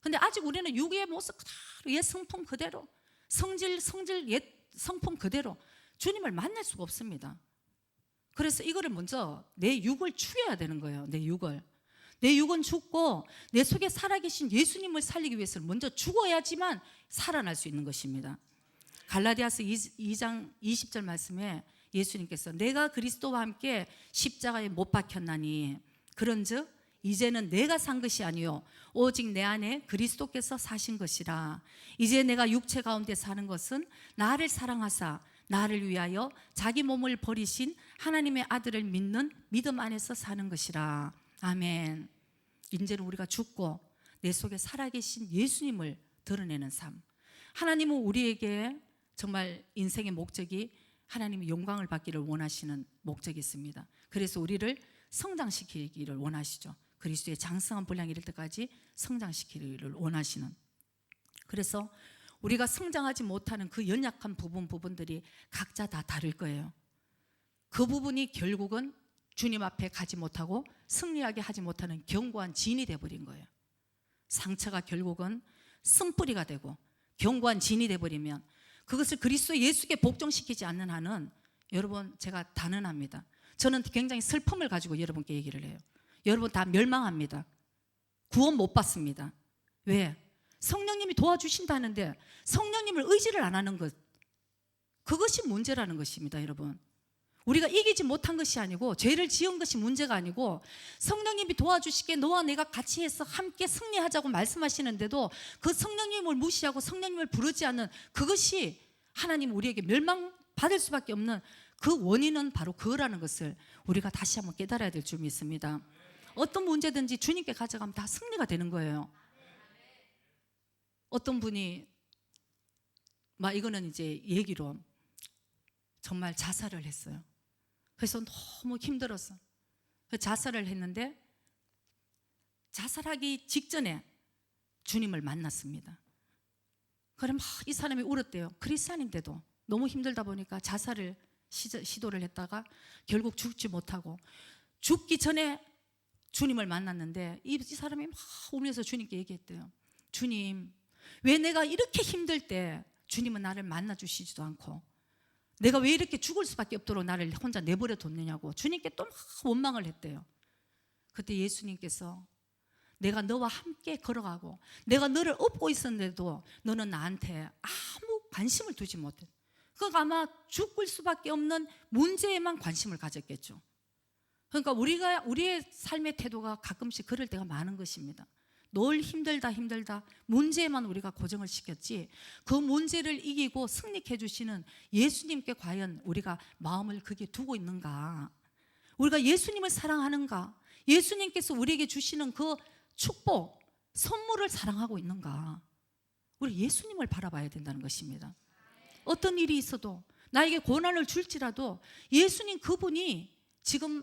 근데 아직 우리는 육의 모습 그대로, 옛 성품 그대로, 성질 옛 성품 그대로 주님을 만날 수가 없습니다. 그래서 이거를 먼저 내 육을 죽여야 되는 거예요. 내 육은 죽고 내 속에 살아계신 예수님을 살리기 위해서는 먼저 죽어야지만 살아날 수 있는 것입니다. 갈라디아서 2장 20절 말씀에 예수님께서 내가 그리스도와 함께 십자가에 못 박혔나니 그런즉 이제는 내가 산 것이 아니요 오직 내 안에 그리스도께서 사신 것이라. 이제 내가 육체 가운데 사는 것은 나를 사랑하사 나를 위하여 자기 몸을 버리신 하나님의 아들을 믿는 믿음 안에서 사는 것이라. 아멘. 이제는 우리가 죽고 내 속에 살아계신 예수님을 드러내는 삶. 하나님은 우리에게 정말 인생의 목적이 하나님의 영광을 받기를 원하시는 목적이 있습니다. 그래서 우리를 성장시키기를 원하시죠. 그리스도의 장성한 분량이 이를 때까지 성장시키기를 원하시는. 그래서 우리가 성장하지 못하는 그 연약한 부분들이 각자 다 다를 거예요. 그 부분이 결국은 주님 앞에 가지 못하고 승리하게 하지 못하는 견고한 진이 되어버린 거예요. 상처가 결국은 쓴뿌리가 되고 견고한 진이 되어버리면 그것을 그리스도 예수께 복종시키지 않는 한은, 여러분 제가 단언합니다. 저는 굉장히 슬픔을 가지고 여러분께 얘기를 해요. 여러분 다 멸망합니다. 구원 못 받습니다. 왜? 성령님이 도와주신다는데 성령님을 의지를 안 하는 것, 그것이 문제라는 것입니다. 여러분, 우리가 이기지 못한 것이 아니고 죄를 지은 것이 문제가 아니고, 성령님이 도와주시기에 너와 내가 같이 해서 함께 승리하자고 말씀하시는데도 그 성령님을 무시하고 성령님을 부르지 않는, 그것이 하나님 우리에게 멸망받을 수밖에 없는 그 원인은 바로 그거라는 것을 우리가 다시 한번 깨달아야 될 줄 믿습니다. 어떤 문제든지 주님께 가져가면 다 승리가 되는 거예요. 어떤 분이 이거는 이제 얘기로 정말 자살을 했어요. 그래서 너무 힘들었어. 자살을 했는데 자살하기 직전에 주님을 만났습니다. 그럼 이 사람이 울었대요. 그리스도인인데도 너무 힘들다 보니까 자살을 시도를 했다가 결국 죽지 못하고, 죽기 전에 주님을 만났는데 이 사람이 막 울면서 주님께 얘기했대요. 주님, 왜 내가 이렇게 힘들 때 주님은 나를 만나주시지도 않고 내가 왜 이렇게 죽을 수밖에 없도록 나를 혼자 내버려 뒀느냐고 주님께 또 막 원망을 했대요. 그때 예수님께서 내가 너와 함께 걸어가고 내가 너를 업고 있었는데도 너는 나한테 아무 관심을 두지 못해. 그러니까 아마 죽을 수밖에 없는 문제에만 관심을 가졌겠죠. 그러니까 우리의 삶의 태도가 가끔씩 그럴 때가 많은 것입니다. 늘 힘들다 문제에만 우리가 고정을 시켰지, 그 문제를 이기고 승리해 주시는 예수님께 과연 우리가 마음을 거기에 두고 있는가? 우리가 예수님을 사랑하는가? 예수님께서 우리에게 주시는 그 축복, 선물을 사랑하고 있는가? 우리 예수님을 바라봐야 된다는 것입니다. 어떤 일이 있어도 나에게 고난을 줄지라도 예수님 그분이 지금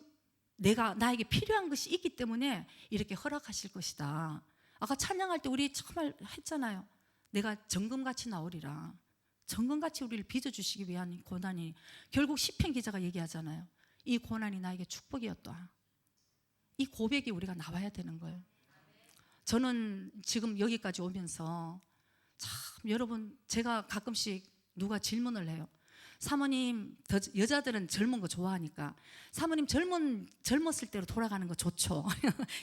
나에게 필요한 것이 있기 때문에 이렇게 허락하실 것이다. 아까 찬양할 때 우리 정말 했잖아요. 내가 정금같이 나오리라. 정금같이 우리를 빚어주시기 위한 고난이, 결국 시편 기자가 얘기하잖아요. 이 고난이 나에게 축복이었다. 이 고백이 우리가 나와야 되는 거예요. 저는 지금 여기까지 오면서 참 여러분, 제가 가끔씩 누가 질문을 해요. 사모님, 여자들은 젊은 거 좋아하니까 사모님 젊었을 때로 돌아가는 거 좋죠.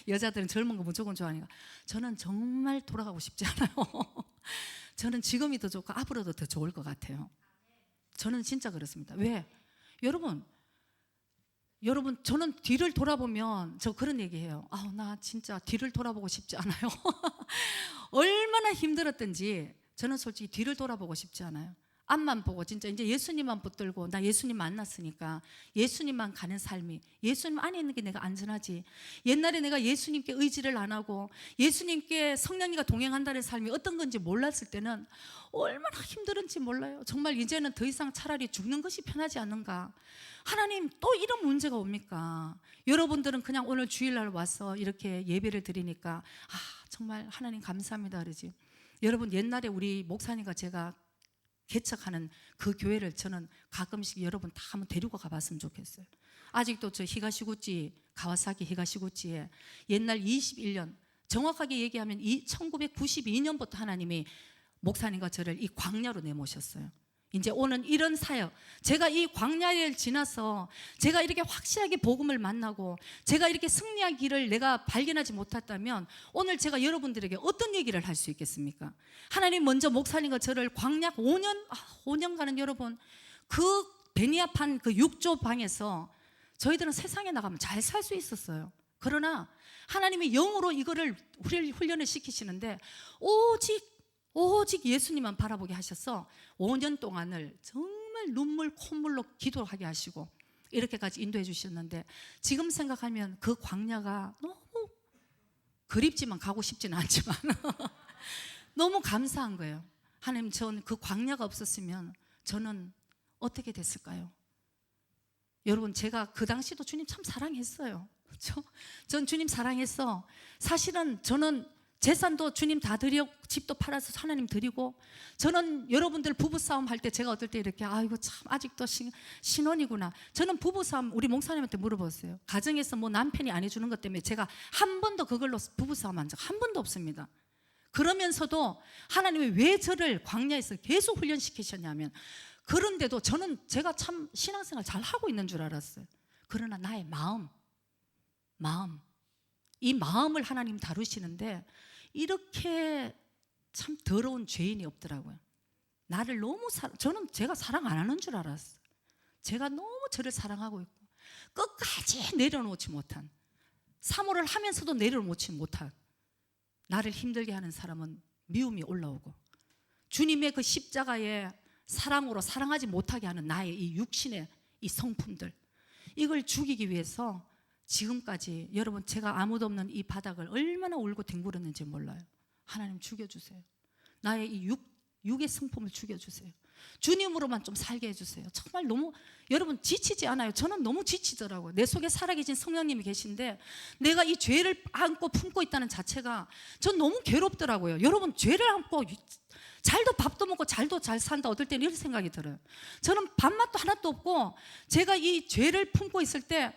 여자들은 젊은 거 무조건 좋아하니까 저는 정말 돌아가고 싶지 않아요. 저는 지금이 더 좋고 앞으로도 더 좋을 것 같아요. 저는 진짜 그렇습니다. 왜? 여러분 저는 뒤를 돌아보면 저 그런 얘기해요. 나 진짜 뒤를 돌아보고 싶지 않아요. 얼마나 힘들었든지 저는 솔직히 뒤를 돌아보고 싶지 않아요. 앞만 보고 진짜 이제 예수님만 붙들고 나 예수님 만났으니까 예수님만 가는 삶이, 예수님 안에 있는 게 내가 안전하지. 옛날에 내가 예수님께 의지를 안 하고 예수님께 성령님과 동행한다는 삶이 어떤 건지 몰랐을 때는 얼마나 힘들은지 몰라요. 정말 이제는 더 이상 차라리 죽는 것이 편하지 않는가. 하나님 또 이런 문제가 옵니까? 여러분들은 그냥 오늘 주일날 와서 이렇게 예배를 드리니까 정말 하나님 감사합니다 그러지. 여러분 옛날에 우리 목사님과 제가 개척하는 그 교회를 저는 가끔씩 여러분 다 한번 데리고 가봤으면 좋겠어요. 아직도 저 히가시구치, 가와사키 히가시구치에 옛날 21년, 정확하게 얘기하면 1992년부터 하나님이 목사님과 저를 이 광야로 내모셨어요. 이제 오는 이런 사역, 제가 이 광야를 지나서 제가 이렇게 확실하게 복음을 만나고 제가 이렇게 승리한 길을 내가 발견하지 못했다면 오늘 제가 여러분들에게 어떤 얘기를 할 수 있겠습니까? 하나님 먼저 목사님과 저를 광야 5년간은 여러분 그 베니아판 그 6조 방에서 저희들은 세상에 나가면 잘 살 수 있었어요. 그러나 하나님이 영으로 이거를 훈련을 시키시는데 오직 예수님만 바라보게 하셔서 5년 동안을 정말 눈물 콧물로 기도하게 하시고 이렇게까지 인도해 주셨는데 지금 생각하면 그 광야가 너무 그립지만 가고 싶지는 않지만 너무 감사한 거예요. 하나님 전 그 광야가 없었으면 저는 어떻게 됐을까요? 여러분 제가 그 당시도 주님 참 사랑했어요. 그렇죠? 전 주님 사랑했어. 사실은 저는 재산도 주님 다 드려 집도 팔아서 하나님 드리고 저는 여러분들 부부싸움 할 때 제가 어떨 때 이렇게 이거 참 아직도 신혼이구나. 저는 부부싸움 우리 목사님한테 물어봤어요. 가정에서 뭐 남편이 안 해주는 것 때문에 제가 한 번도 그걸로 부부싸움 한 적 한 번도 없습니다. 그러면서도 하나님이 왜 저를 광야에서 계속 훈련시키셨냐면 그런데도 제가 참 신앙생활 잘 하고 있는 줄 알았어요. 그러나 나의 마음 이 마음을 하나님 다루시는데 이렇게 참 더러운 죄인이 없더라고요. 나를 너무 저는 제가 사랑 안 하는 줄 알았어요. 제가 너무 저를 사랑하고 있고 끝까지 내려놓지 못한, 사모를 하면서도 내려놓지 못한 나를 힘들게 하는 사람은 미움이 올라오고 주님의 그 십자가의 사랑으로 사랑하지 못하게 하는 나의 이 육신의 이 성품들, 이걸 죽이기 위해서 지금까지 여러분 제가 아무도 없는 이 바닥을 얼마나 울고 뒹굴었는지 몰라요. 하나님 죽여주세요. 나의 이 육의 성품을 죽여주세요. 주님으로만 좀 살게 해주세요. 정말 너무 여러분 지치지 않아요? 저는 너무 지치더라고요. 내 속에 살아계신 성령님이 계신데 내가 이 죄를 안고 품고 있다는 자체가 전 너무 괴롭더라고요. 여러분 죄를 안고 잘도 밥도 먹고 잘도 잘 산다 어떨 때는 이런 생각이 들어요. 저는 밥맛도 하나도 없고 제가 이 죄를 품고 있을 때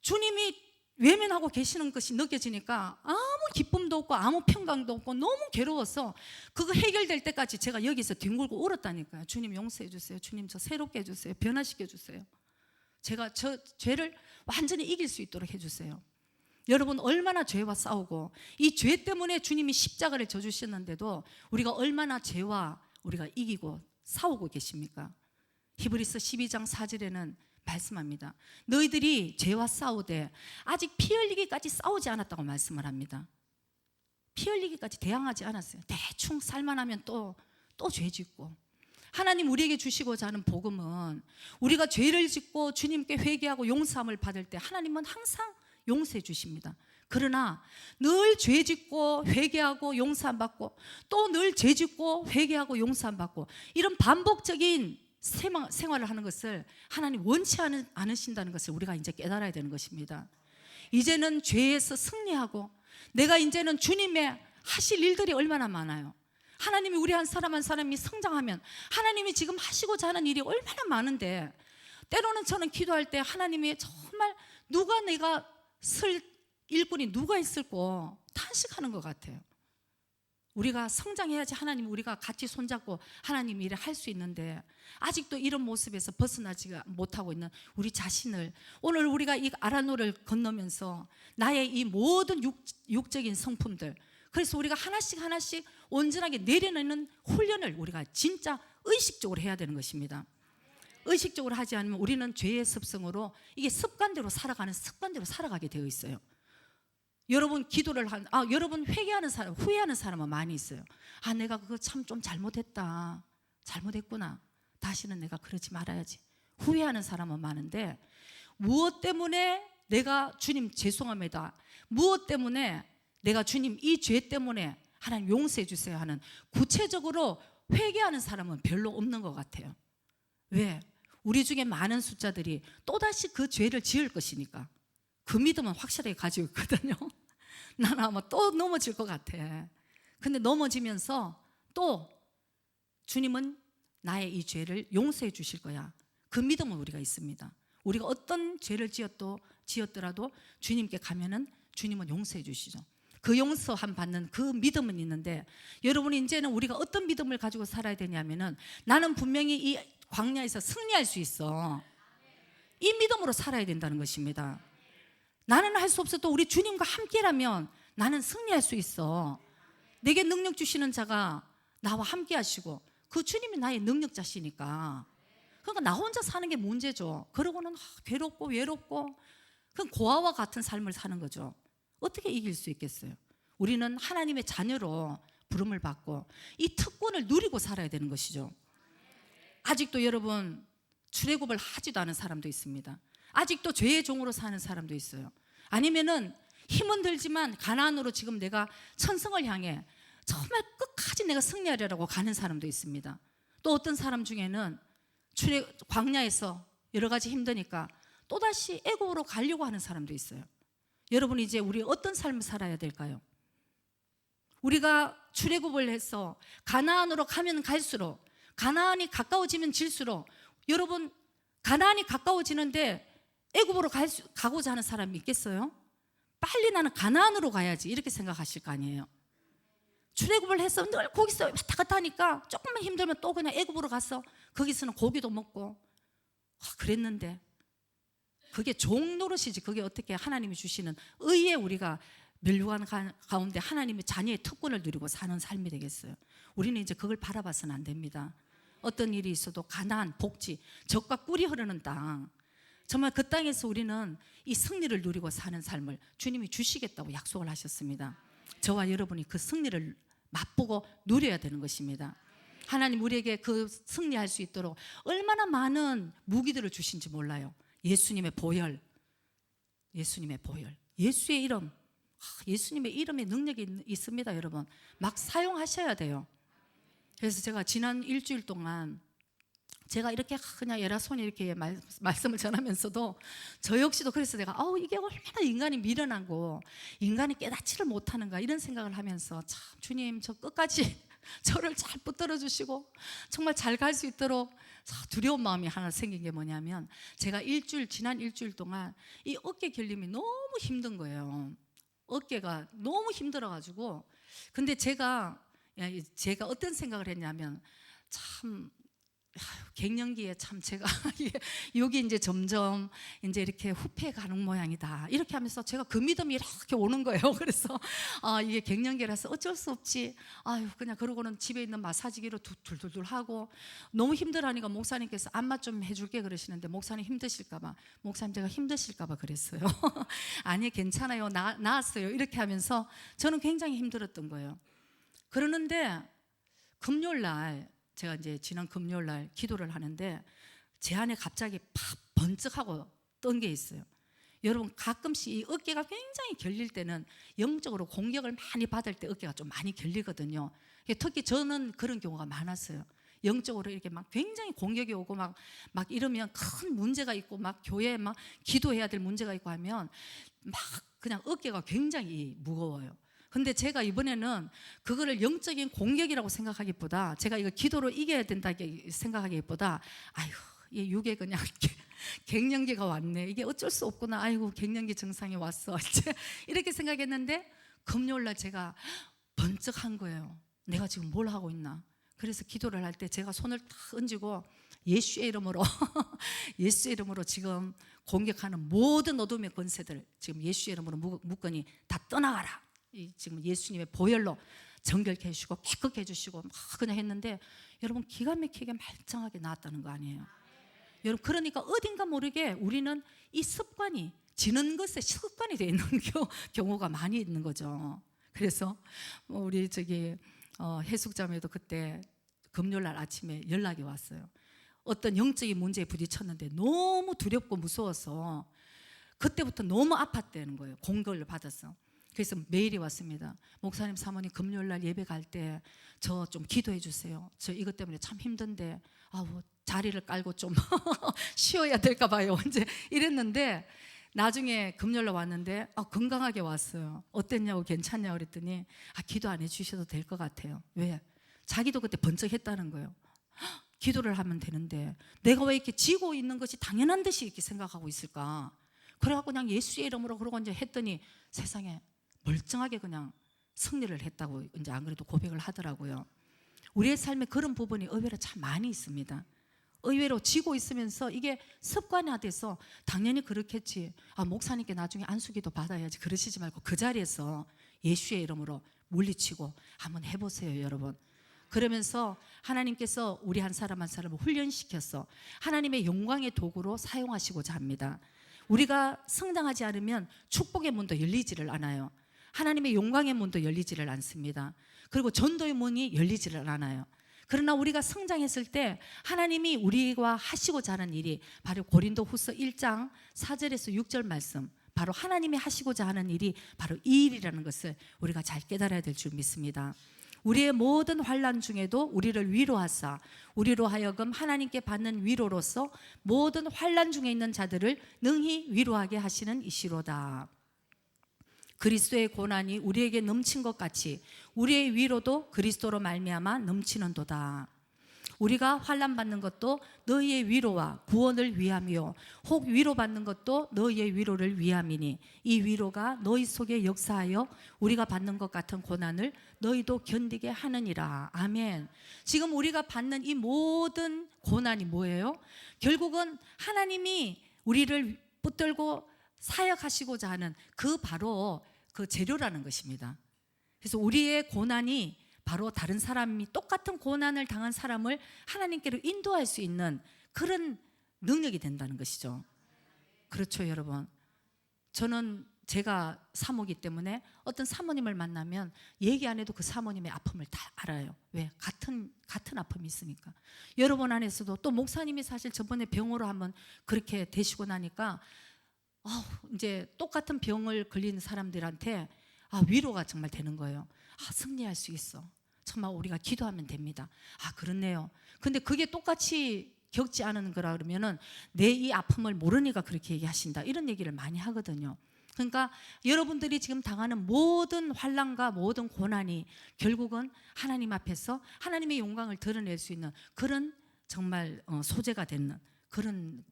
주님이 외면하고 계시는 것이 느껴지니까 아무 기쁨도 없고 아무 평강도 없고 너무 괴로워서 그거 해결될 때까지 제가 여기서 뒹굴고 울었다니까요. 주님 용서해 주세요. 주님 저 새롭게 해주세요. 변화시켜 주세요. 제가 저 죄를 완전히 이길 수 있도록 해주세요. 여러분 얼마나 죄와 싸우고 이 죄 때문에 주님이 십자가를 져주셨는데도 우리가 얼마나 죄와 우리가 이기고 싸우고 계십니까? 히브리서 12장 4절에는 말씀합니다. 너희들이 죄와 싸우되 아직 피 흘리기까지 싸우지 않았다고 말씀을 합니다. 피 흘리기까지 대항하지 않았어요. 대충 살만하면 또 죄 짓고. 하나님 우리에게 주시고자 하는 복음은 우리가 죄를 짓고 주님께 회개하고 용서함을 받을 때 하나님은 항상 용서해 주십니다. 그러나 늘 죄 짓고 회개하고 용서함 받고 또 늘 죄 짓고 회개하고 용서함 받고 이런 반복적인 생활을 하는 것을 하나님 원치 않으신다는 것을 우리가 이제 깨달아야 되는 것입니다. 이제는 죄에서 승리하고 내가 이제는 주님의 하실 일들이 얼마나 많아요. 하나님이 우리 한 사람 한 사람이 성장하면 하나님이 지금 하시고자 하는 일이 얼마나 많은데 때로는 저는 기도할 때 하나님이 정말 누가 내가 쓸 일꾼이 누가 있을까 탄식하는 것 같아요. 우리가 성장해야지 하나님 우리가 같이 손잡고 하나님 일을 할 수 있는데 아직도 이런 모습에서 벗어나지 못하고 있는 우리 자신을 오늘 우리가 이 아라노를 건너면서 나의 이 모든 육적인 성품들 그래서 우리가 하나씩 온전하게 내려내는 훈련을 우리가 진짜 의식적으로 해야 되는 것입니다. 의식적으로 하지 않으면 우리는 죄의 습성으로 이게 습관대로 살아가게 되어 있어요. 여러분 여러분 회개하는 사람, 후회하는 사람은 많이 있어요. 내가 그거 참 좀 잘못했구나. 다시는 내가 그러지 말아야지. 후회하는 사람은 많은데, 무엇 때문에 내가 주님 죄송합니다, 무엇 때문에 내가 주님 이 죄 때문에 하나님 용서해 주세요 하는 구체적으로 회개하는 사람은 별로 없는 것 같아요. 왜? 우리 중에 많은 숫자들이 또다시 그 죄를 지을 것이니까 그 믿음은 확실하게 가지고 있거든요. 나는 아마 또 넘어질 것 같아. 근데 넘어지면서 또 주님은 나의 이 죄를 용서해 주실 거야. 그 믿음은 우리가 있습니다. 우리가 어떤 죄를 지었더라도 주님께 가면은 주님은 용서해 주시죠. 그 용서함 받는 그 믿음은 있는데, 여러분 이제는 우리가 어떤 믿음을 가지고 살아야 되냐면은, 나는 분명히 이 광야에서 승리할 수 있어, 이 믿음으로 살아야 된다는 것입니다. 나는 할 수 없어도 우리 주님과 함께라면 나는 승리할 수 있어. 내게 능력 주시는 자가 나와 함께 하시고 그 주님이 나의 능력자시니까. 그러니까 나 혼자 사는 게 문제죠. 그러고는 괴롭고 외롭고 그건 고아와 같은 삶을 사는 거죠. 어떻게 이길 수 있겠어요? 우리는 하나님의 자녀로 부름을 받고 이 특권을 누리고 살아야 되는 것이죠. 아직도 여러분 출애굽을 하지도 않은 사람도 있습니다. 아직도 죄의 종으로 사는 사람도 있어요. 아니면은 힘은 들지만 가나안으로 지금 내가 천성을 향해 정말 끝까지 내가 승리하려고 가는 사람도 있습니다. 또 어떤 사람 중에는 광야에서 여러 가지 힘드니까 또다시 애굽으로 가려고 하는 사람도 있어요. 여러분 이제 우리 어떤 삶을 살아야 될까요? 우리가 출애굽을 해서 가나안으로 가면 갈수록, 가나안이 가까워지면 질수록, 여러분 가나안이 가까워지는데 애굽으로 가고자 하는 사람이 있겠어요? 빨리 나는 가나안으로 가야지 이렇게 생각하실 거 아니에요. 출애굽을 해서 늘 거기서 왔다 갔다 하니까 조금만 힘들면 또 그냥 애굽으로 가서 거기서는 고기도 먹고 그랬는데, 그게 종 노릇이지 그게 어떻게 하나님이 주시는 의에 우리가 멸류관 가운데 하나님의 자녀의 특권을 누리고 사는 삶이 되겠어요? 우리는 이제 그걸 바라봐서는 안 됩니다. 어떤 일이 있어도 가나안, 복지, 젖과 꿀이 흐르는 땅, 정말 그 땅에서 우리는 이 승리를 누리고 사는 삶을 주님이 주시겠다고 약속을 하셨습니다. 저와 여러분이 그 승리를 맛보고 누려야 되는 것입니다. 하나님 우리에게 그 승리할 수 있도록 얼마나 많은 무기들을 주신지 몰라요. 예수님의 보혈, 예수님의 보혈, 예수의 이름, 예수님의 이름에 능력이 있습니다. 여러분 막 사용하셔야 돼요. 그래서 제가 지난 일주일 동안 제가 이렇게 그냥 예라손이 이렇게 말씀을 전하면서도 저 역시도 그래서 내가 이게 얼마나 인간이 미련하고 인간이 깨닫지를 못하는가 이런 생각을 하면서, 참 주님 저 끝까지 저를 잘 붙들어 주시고 정말 잘 갈 수 있도록 두려운 마음이 하나 생긴 게 뭐냐면, 제가 지난 일주일 동안 이 어깨 결림이 너무 힘든 거예요. 어깨가 너무 힘들어가지고. 근데 제가 어떤 생각을 했냐면, 참 갱년기에 참 제가 여기 이제 점점 이제 이렇게 후패 가는 모양이다 이렇게 하면서 제가 그 믿음이 이렇게 오는 거예요. 그래서 이게 갱년기라서 어쩔 수 없지, 그냥 그러고는 집에 있는 마사지기로 둘둘둘 하고, 너무 힘들어하니까 목사님께서 안마 좀 해줄게 그러시는데, 목사님 힘드실까봐, 목사님 제가 힘드실까봐 그랬어요. 아니 괜찮아요, 나았어요 이렇게 하면서 저는 굉장히 힘들었던 거예요. 그러는데 금요일날 제가 이제 지난 금요일날 기도를 하는데 제 안에 갑자기 팍 번쩍하고 뜬 게 있어요. 여러분 가끔씩 이 어깨가 굉장히 결릴 때는 영적으로 공격을 많이 받을 때 어깨가 좀 많이 결리거든요. 특히 저는 그런 경우가 많았어요. 영적으로 이렇게 막 굉장히 공격이 오고 막 이러면 큰 문제가 있고 막 교회에 막 기도해야 될 문제가 있고 하면 막 그냥 어깨가 굉장히 무거워요. 근데 제가 이번에는 그거를 영적인 공격이라고 생각하기보다, 제가 이거 기도로 이겨야 된다 생각하기보다, 이 육에 그냥 갱년기가 왔네, 이게 어쩔 수 없구나, 아이고 갱년기 증상이 왔어 이렇게 생각했는데, 금요일날 제가 번쩍한 거예요. 내가 지금 뭘 하고 있나. 그래서 기도를 할 때 제가 손을 탁 얹고 예수의 이름으로 예수의 이름으로 지금 공격하는 모든 어둠의 권세들 지금 예수의 이름으로 묶으니 다 떠나가라. 지금 예수님의 보혈로 정결케 해주시고 깨끗게 해주시고 막 그냥 했는데, 여러분 기가 막히게 말짱하게 나았다는 거 아니에요? 여러분 그러니까 어딘가 모르게 우리는 이 습관이 지는 것에 습관이 되어 있는 경우가 많이 있는 거죠. 그래서 우리 해숙자매도 그때 금요일날 아침에 연락이 왔어요. 어떤 영적인 문제에 부딪혔는데 너무 두렵고 무서워서 그때부터 너무 아팠다는 거예요. 공격을 받았어. 그래서 메일이 왔습니다. 목사님, 사모님 금요일날 예배 갈 때 저 좀 기도해 주세요. 저 이것 때문에 참 힘든데 자리를 깔고 좀 쉬어야 될까 봐요. 이제 이랬는데 나중에 금요일날 왔는데 건강하게 왔어요. 어땠냐고, 괜찮냐고 그랬더니 기도 안 해주셔도 될 것 같아요. 왜? 자기도 그때 번쩍했다는 거예요. 기도를 하면 되는데 내가 왜 이렇게 지고 있는 것이 당연한 듯이 이렇게 생각하고 있을까? 그래갖고 그냥 예수의 이름으로 그러고 이제 했더니 세상에 멀쩡하게 그냥 승리를 했다고 이제 안 그래도 고백을 하더라고요. 우리의 삶에 그런 부분이 의외로 참 많이 있습니다. 의외로 지고 있으면서 이게 습관화돼서 당연히 그렇겠지. 목사님께 나중에 안수기도 받아야지. 그러시지 말고 그 자리에서 예수의 이름으로 물리치고 한번 해보세요, 여러분. 그러면서 하나님께서 우리 한 사람 한 사람을 훈련시켜서 하나님의 영광의 도구로 사용하시고자 합니다. 우리가 성장하지 않으면 축복의 문도 열리지를 않아요. 하나님의 영광의 문도 열리지를 않습니다. 그리고 전도의 문이 열리지를 않아요. 그러나 우리가 성장했을 때 하나님이 우리와 하시고자 하는 일이 바로 고린도후서 1장 4절에서 6절 말씀, 바로 하나님이 하시고자 하는 일이 바로 이 일이라는 것을 우리가 잘 깨달아야 될 줄 믿습니다. 우리의 모든 환난 중에도 우리를 위로하사 우리로 하여금 하나님께 받는 위로로서 모든 환난 중에 있는 자들을 능히 위로하게 하시는 이시로다. 그리스도의 고난이 우리에게 넘친 것 같이 우리의 위로도 그리스도로 말미암아 넘치는도다. 우리가 환난 받는 것도 너희의 위로와 구원을 위함이요 혹 위로받는 것도 너희의 위로를 위함이니 이 위로가 너희 속에 역사하여 우리가 받는 것 같은 고난을 너희도 견디게 하느니라. 아멘. 지금 우리가 받는 이 모든 고난이 뭐예요? 결국은 하나님이 우리를 붙들고 사역하시고자 하는 바로 그 재료라는 것입니다. 그래서 우리의 고난이 바로 다른 사람이 똑같은 고난을 당한 사람을 하나님께로 인도할 수 있는 그런 능력이 된다는 것이죠. 그렇죠, 여러분. 저는 제가 사모기 때문에 어떤 사모님을 만나면 얘기 안 해도 그 사모님의 아픔을 다 알아요. 왜? 같은 아픔이 있으니까. 여러분 안에서도 또 목사님이 사실 저번에 병으로 한번 그렇게 되시고 나니까 이제 똑같은 병을 걸린 사람들한테 위로가 정말 되는 거예요. 승리할 수 있어. 정말 우리가 기도하면 됩니다. 그렇네요. 근데 그게 똑같이 겪지 않은 거라 그러면은 내 이 아픔을 모르니까 그렇게 얘기하신다. 이런 얘기를 많이 하거든요. 그러니까 여러분들이 지금 당하는 모든 환난과 모든 고난이 결국은 하나님 앞에서 하나님의 영광을 드러낼 수 있는 그런 정말 소재가 되는 그런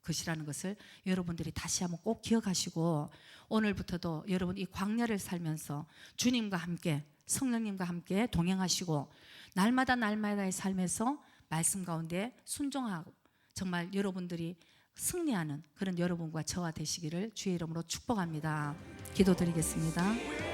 것이라는 것을 여러분들이 다시 한번 꼭 기억하시고 오늘부터도 여러분 이 광야를 살면서 주님과 함께 성령님과 함께 동행하시고 날마다의 삶에서 말씀 가운데 순종하고 정말 여러분들이 승리하는 그런 여러분과 저와 되시기를 주의 이름으로 축복합니다. 기도드리겠습니다.